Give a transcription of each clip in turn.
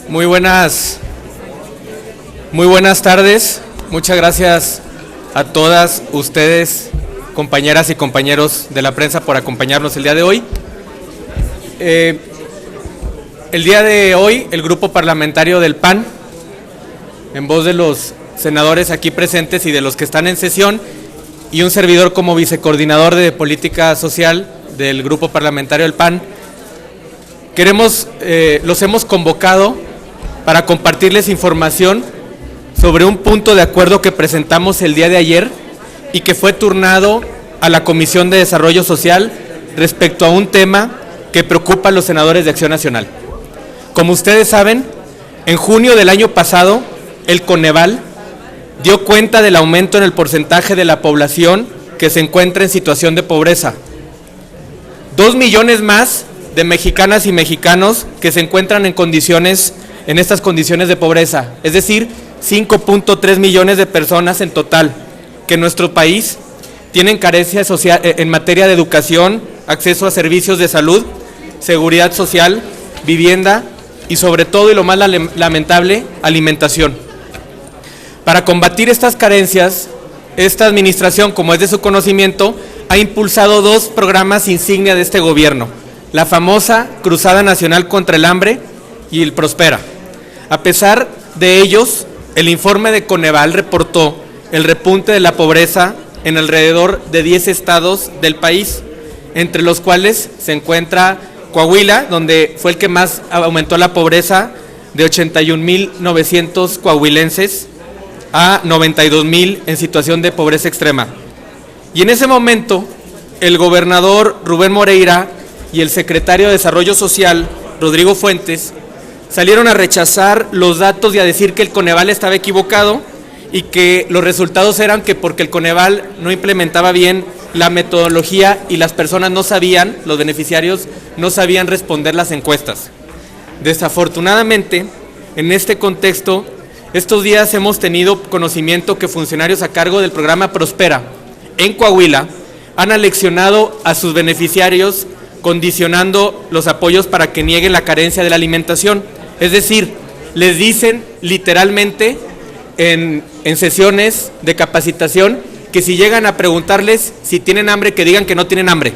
Muy buenas tardes. Muchas gracias a todas ustedes, compañeras y compañeros de la prensa, por acompañarnos el día de hoy. El día de hoy, el grupo parlamentario del PAN, en voz de los senadores aquí presentes y de los que están en sesión, y un servidor como vicecoordinador de política social del grupo parlamentario del PAN, los hemos convocado para compartirles información sobre un punto de acuerdo que presentamos el día de ayer y que fue turnado a la Comisión de Desarrollo Social respecto a un tema que preocupa a los senadores de Acción Nacional. Como ustedes saben, en junio del año pasado, el Coneval dio cuenta del aumento en el porcentaje de la población que se encuentra en situación de pobreza. 2 millones más de mexicanas y mexicanos que se encuentran en estas condiciones de pobreza, es decir, 5.3 millones de personas en total, que en nuestro país tienen carencia social en materia de educación, acceso a servicios de salud, seguridad social, vivienda y sobre todo, y lo más lamentable, alimentación. Para combatir estas carencias, esta administración, como es de su conocimiento, ha impulsado 2 programas insignia de este gobierno: la famosa Cruzada Nacional contra el Hambre y el Prospera. A pesar de ellos, el informe de Coneval reportó el repunte de la pobreza en alrededor de 10 estados del país, entre los cuales se encuentra Coahuila, donde fue el que más aumentó la pobreza, de 81.900 coahuilenses a 92.000 en situación de pobreza extrema. Y en ese momento, el gobernador Rubén Moreira y el secretario de Desarrollo Social, Rodrigo Fuentes, salieron a rechazar los datos y a decir que el Coneval estaba equivocado y que los resultados eran que porque el Coneval no implementaba bien la metodología y las personas no sabían, los beneficiarios no sabían responder las encuestas. Desafortunadamente, en este contexto, estos días hemos tenido conocimiento que funcionarios a cargo del programa Prospera en Coahuila han aleccionado a sus beneficiarios condicionando los apoyos para que nieguen la carencia de la alimentación. Es decir, les dicen literalmente en sesiones de capacitación que si llegan a preguntarles si tienen hambre, que digan que no tienen hambre.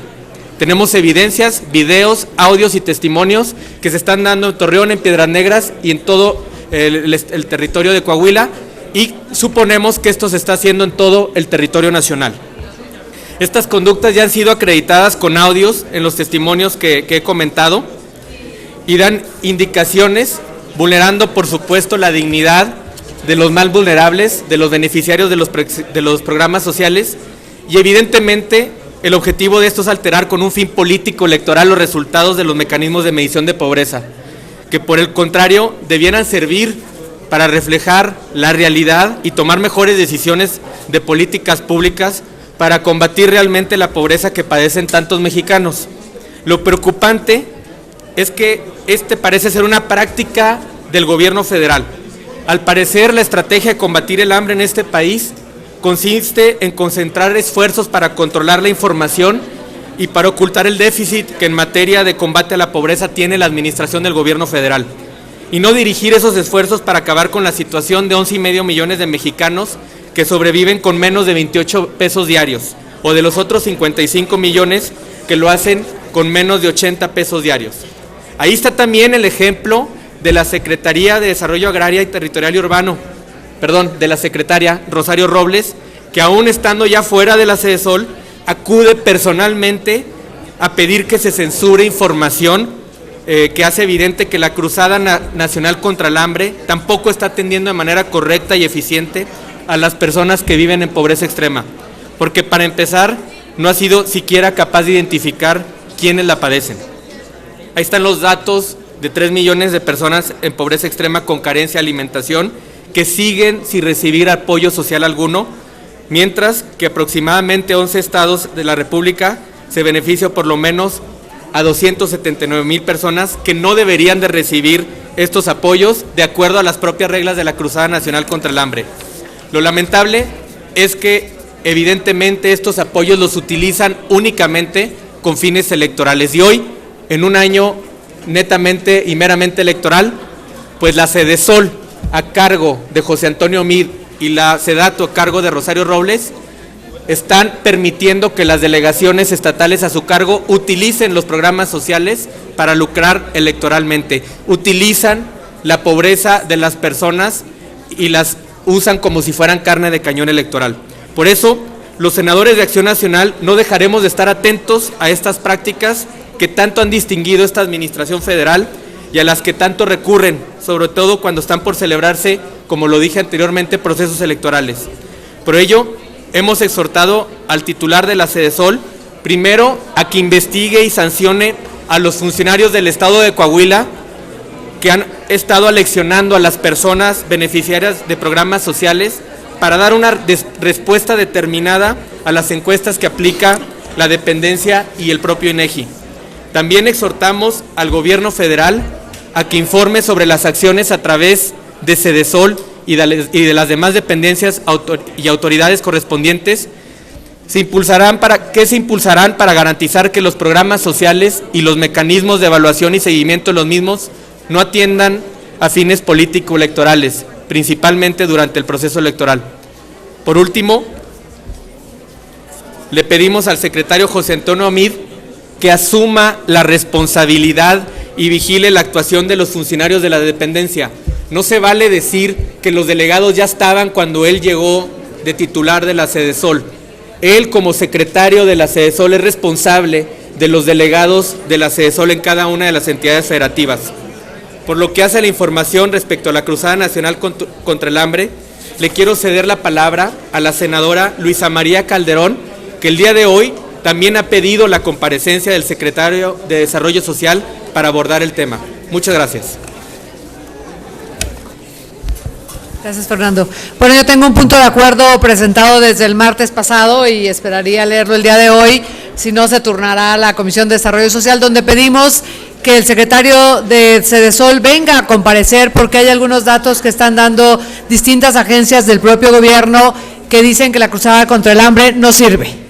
Tenemos evidencias, videos, audios y testimonios que se están dando en Torreón, en Piedras Negras y en todo el territorio de Coahuila, y suponemos que esto se está haciendo en todo el territorio nacional. Estas conductas ya han sido acreditadas con audios en los testimonios que he comentado y dan indicaciones vulnerando, por supuesto, la dignidad de los más vulnerables, de los beneficiarios de los programas sociales, y evidentemente el objetivo de esto es alterar con un fin político electoral los resultados de los mecanismos de medición de pobreza, que por el contrario debieran servir para reflejar la realidad y tomar mejores decisiones de políticas públicas para combatir realmente la pobreza que padecen tantos mexicanos. Lo preocupante es que parece ser una práctica del gobierno federal. Al parecer, la estrategia de combatir el hambre en este país consiste en concentrar esfuerzos para controlar la información y para ocultar el déficit que en materia de combate a la pobreza tiene la administración del gobierno federal, y no dirigir esos esfuerzos para acabar con la situación de 11.5 millones de mexicanos que sobreviven con menos de 28 pesos diarios, o de los otros 55 millones que lo hacen con menos de 80 pesos diarios. Ahí está también el ejemplo de la Secretaría de Desarrollo Agrario y Territorial y Urbano, de la secretaria Rosario Robles, que aún estando ya fuera de la Sedesol, acude personalmente a pedir que se censure información que hace evidente que la Cruzada Nacional contra el Hambre tampoco está atendiendo de manera correcta y eficiente a las personas que viven en pobreza extrema, porque para empezar no ha sido siquiera capaz de identificar quiénes la padecen. Ahí están los datos de 3 millones de personas en pobreza extrema con carencia de alimentación que siguen sin recibir apoyo social alguno, mientras que aproximadamente 11 estados de la República se beneficia por lo menos a 279,000 personas que no deberían de recibir estos apoyos de acuerdo a las propias reglas de la Cruzada Nacional contra el Hambre. Lo lamentable es que evidentemente estos apoyos los utilizan únicamente con fines electorales, y hoy, en un año netamente y meramente electoral, pues la Sedesol a cargo de José Antonio Meade y la Sedato a cargo de Rosario Robles están permitiendo que las delegaciones estatales a su cargo utilicen los programas sociales para lucrar electoralmente. Utilizan la pobreza de las personas y las usan como si fueran carne de cañón electoral. Por eso, los senadores de Acción Nacional no dejaremos de estar atentos a estas prácticas que tanto han distinguido esta administración federal y a las que tanto recurren, sobre todo cuando están por celebrarse, como lo dije anteriormente, procesos electorales. Por ello, hemos exhortado al titular de la Sedesol, primero, a que investigue y sancione a los funcionarios del Estado de Coahuila que han estado aleccionando a las personas beneficiarias de programas sociales para dar una respuesta determinada a las encuestas que aplica la dependencia y el propio INEGI. También exhortamos al gobierno federal a que informe sobre las acciones a través de Sedesol y de las demás dependencias y autoridades correspondientes se impulsarán para garantizar que los programas sociales y los mecanismos de evaluación y seguimiento de los mismos no atiendan a fines político-electorales, principalmente durante el proceso electoral. Por último, le pedimos al secretario José Antonio Meade que asuma la responsabilidad y vigile la actuación de los funcionarios de la dependencia. No se vale decir que los delegados ya estaban cuando él llegó de titular de la Sedesol. Él, como secretario de la Sedesol, es responsable de los delegados de la Sedesol en cada una de las entidades federativas. Por lo que hace a la información respecto a la Cruzada Nacional contra el Hambre, le quiero ceder la palabra a la senadora Luisa María Calderón, que el día de hoy también ha pedido la comparecencia del secretario de Desarrollo Social para abordar el tema. Muchas gracias. Gracias, Fernando. Bueno, yo tengo un punto de acuerdo presentado desde el martes pasado y esperaría leerlo el día de hoy, si no se turnará a la Comisión de Desarrollo Social, donde pedimos que el secretario de Sedesol venga a comparecer porque hay algunos datos que están dando distintas agencias del propio gobierno que dicen que la Cruzada contra el Hambre no sirve.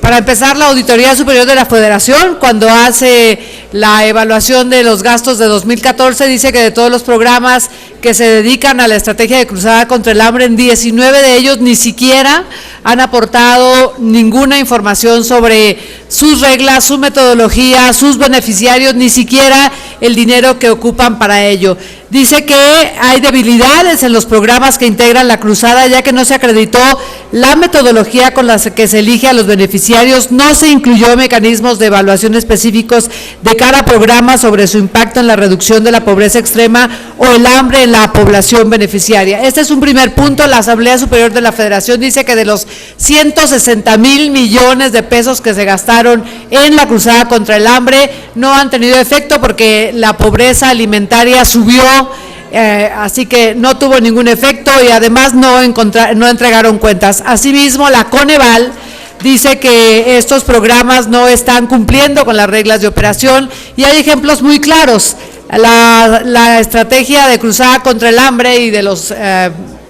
Para empezar, la Auditoría Superior de la Federación, cuando hace la evaluación de los gastos de 2014, dice que de todos los programas que se dedican a la estrategia de Cruzada contra el Hambre, en 19 de ellos ni siquiera han aportado ninguna información sobre sus reglas, su metodología, sus beneficiarios, ni siquiera el dinero que ocupan para ello. Dice que hay debilidades en los programas que integran la Cruzada, ya que no se acreditó la metodología con la que se elige a los beneficiarios, no se incluyó mecanismos de evaluación específicos de cada programa sobre su impacto en la reducción de la pobreza extrema o el hambre en la población beneficiaria. Este es un primer punto. La Asamblea Superior de la Federación dice que de los 160,000 millones de pesos que se gastaron en la Cruzada contra el Hambre, no han tenido efecto porque la pobreza alimentaria subió, así que no tuvo ningún efecto y además no entregaron cuentas. Asimismo, la Coneval dice que estos programas no están cumpliendo con las reglas de operación y hay ejemplos muy claros. La estrategia de Cruzada contra el Hambre y de los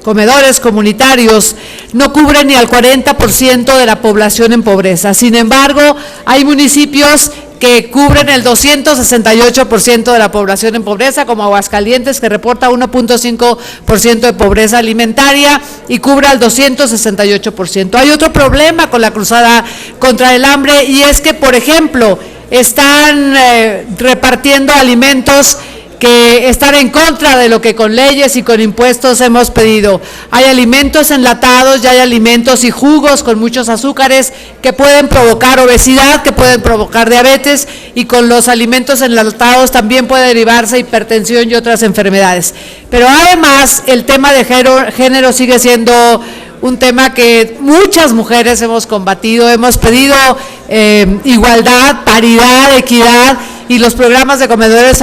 comedores comunitarios no cubren ni al 40% de la población en pobreza. Sin embargo, hay municipios que cubren el 268% de la población en pobreza, como Aguascalientes, que reporta 1.5% de pobreza alimentaria y cubre al 268%. Hay otro problema con la Cruzada contra el Hambre y es que, por ejemplo, están repartiendo alimentos que están en contra de lo que con leyes y con impuestos hemos pedido. Hay alimentos enlatados, ya hay alimentos y jugos con muchos azúcares que pueden provocar obesidad, que pueden provocar diabetes, y con los alimentos enlatados también puede derivarse hipertensión y otras enfermedades. Pero además el tema de género sigue siendo un tema que muchas mujeres hemos combatido, hemos pedido igualdad, paridad, equidad, y los programas de comedores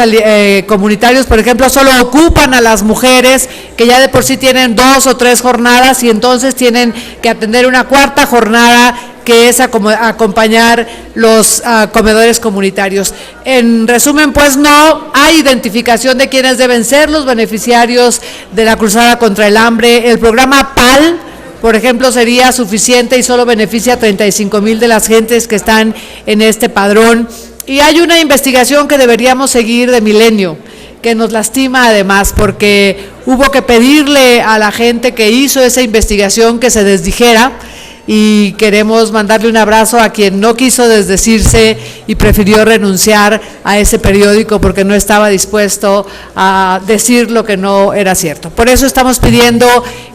comunitarios, por ejemplo, solo ocupan a las mujeres que ya de por sí tienen 2 o 3 jornadas y entonces tienen que atender una cuarta jornada, que es acompañar los comedores comunitarios. En resumen, pues no hay identificación de quiénes deben ser los beneficiarios de la Cruzada contra el Hambre. El programa PAL, por ejemplo, sería suficiente y solo beneficia a 35,000 de las gentes que están en este padrón. Y hay una investigación que deberíamos seguir de Milenio, que nos lastima además, porque hubo que pedirle a la gente que hizo esa investigación que se desdijera, y queremos mandarle un abrazo a quien no quiso desdecirse y prefirió renunciar a ese periódico porque no estaba dispuesto a decir lo que no era cierto. Por eso estamos pidiendo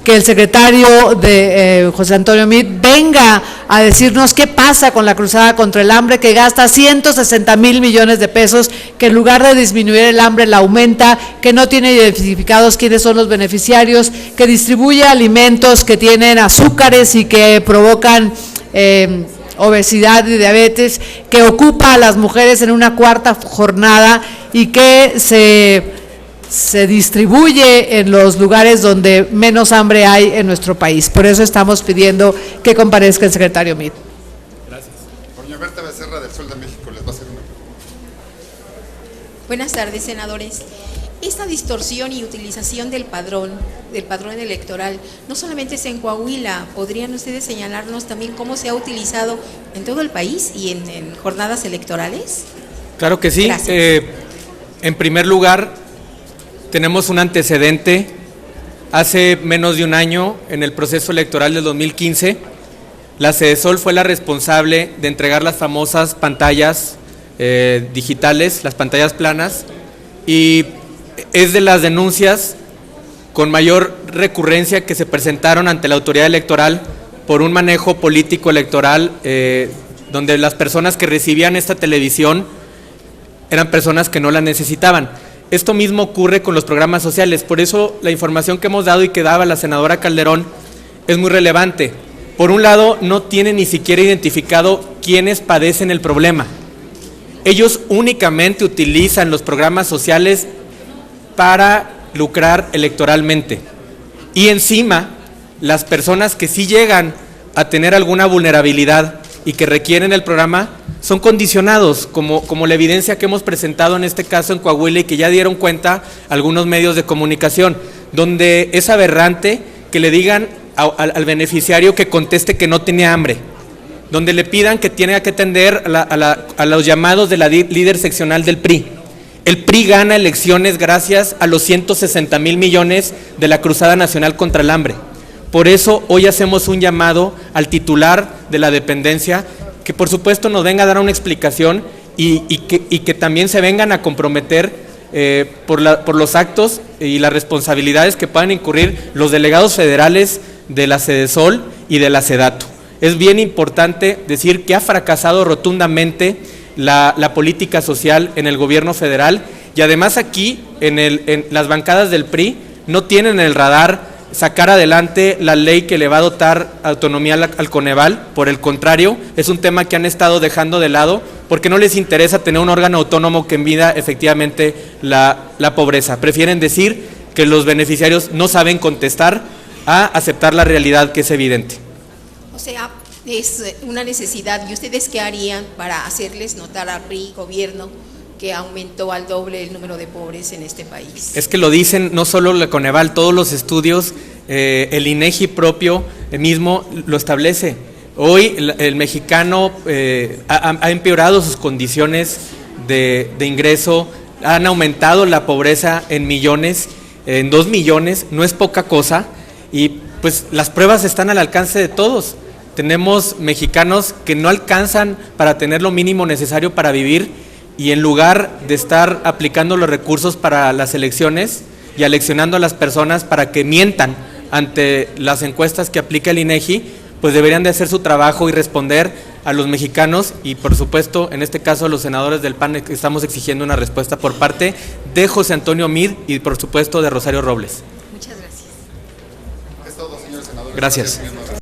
que el secretario de José Antonio Meade venga a decirnos qué pasa con la Cruzada contra el Hambre, que gasta 160,000 millones de pesos, que en lugar de disminuir el hambre la aumenta, que no tiene identificados quiénes son los beneficiarios, que distribuye alimentos que tienen azúcares y que provocan obesidad y diabetes, que ocupa a las mujeres en una cuarta jornada y que se distribuye en los lugares donde menos hambre hay en nuestro país. Por eso estamos pidiendo que comparezca el secretario Meade. Gracias. Doña Berta Becerra, del Sol de México, les va a hacer una pregunta. Buenas tardes, senadores. Esta distorsión y utilización del padrón electoral, no solamente es en Coahuila, ¿podrían ustedes señalarnos también cómo se ha utilizado en todo el país y en jornadas electorales? Claro que sí. En primer lugar, tenemos un antecedente. Hace menos de un año, en el proceso electoral del 2015, la Sedesol fue la responsable de entregar las famosas pantallas digitales, las pantallas planas, y es de las denuncias con mayor recurrencia que se presentaron ante la autoridad electoral por un manejo político electoral, donde las personas que recibían esta televisión eran personas que no la necesitaban. Esto mismo ocurre con los programas sociales, por eso la información que hemos dado y que daba la senadora Calderón es muy relevante. Por un lado, no tienen ni siquiera identificado quiénes padecen el problema. Ellos únicamente utilizan los programas sociales para lucrar electoralmente. Y encima, las personas que sí llegan a tener alguna vulnerabilidad y que requieren el programa son condicionados, como la evidencia que hemos presentado en este caso en Coahuila y que ya dieron cuenta algunos medios de comunicación, donde es aberrante que le digan al beneficiario que conteste que no tiene hambre, donde le pidan que tiene que atender a los llamados de la líder seccional del PRI. El PRI gana elecciones gracias a los 160,000 millones de la Cruzada Nacional contra el Hambre. Por eso hoy hacemos un llamado al titular de la dependencia, que por supuesto nos venga a dar una explicación y que también se vengan a comprometer por los actos y las responsabilidades que puedan incurrir los delegados federales de la Sedesol y de la Sedato. Es bien importante decir que ha fracasado rotundamente la política social en el gobierno federal, y además aquí en las bancadas del PRI no tienen el radar sacar adelante la ley que le va a dotar autonomía al Coneval. Por el contrario, es un tema que han estado dejando de lado porque no les interesa tener un órgano autónomo que mida efectivamente la pobreza. Prefieren decir que los beneficiarios no saben contestar a aceptar la realidad que es evidente. O sea, es una necesidad. ¿Y ustedes qué harían para hacerles notar al PRI, gobierno, que aumentó al doble el número de pobres en este país? Es que lo dicen no solo la Coneval, todos los estudios, el INEGI propio mismo lo establece. Hoy el mexicano ha empeorado sus condiciones de ingreso, han aumentado la pobreza en millones, en 2 millones, no es poca cosa, y pues las pruebas están al alcance de todos. Tenemos mexicanos que no alcanzan para tener lo mínimo necesario para vivir, y en lugar de estar aplicando los recursos para las elecciones y aleccionando a las personas para que mientan ante las encuestas que aplica el INEGI, pues deberían de hacer su trabajo y responder a los mexicanos, y por supuesto, en este caso, los senadores del PAN estamos exigiendo una respuesta por parte de José Antonio Meade y por supuesto de Rosario Robles. Muchas gracias. Es todo, señores senadores. Gracias. Gracias.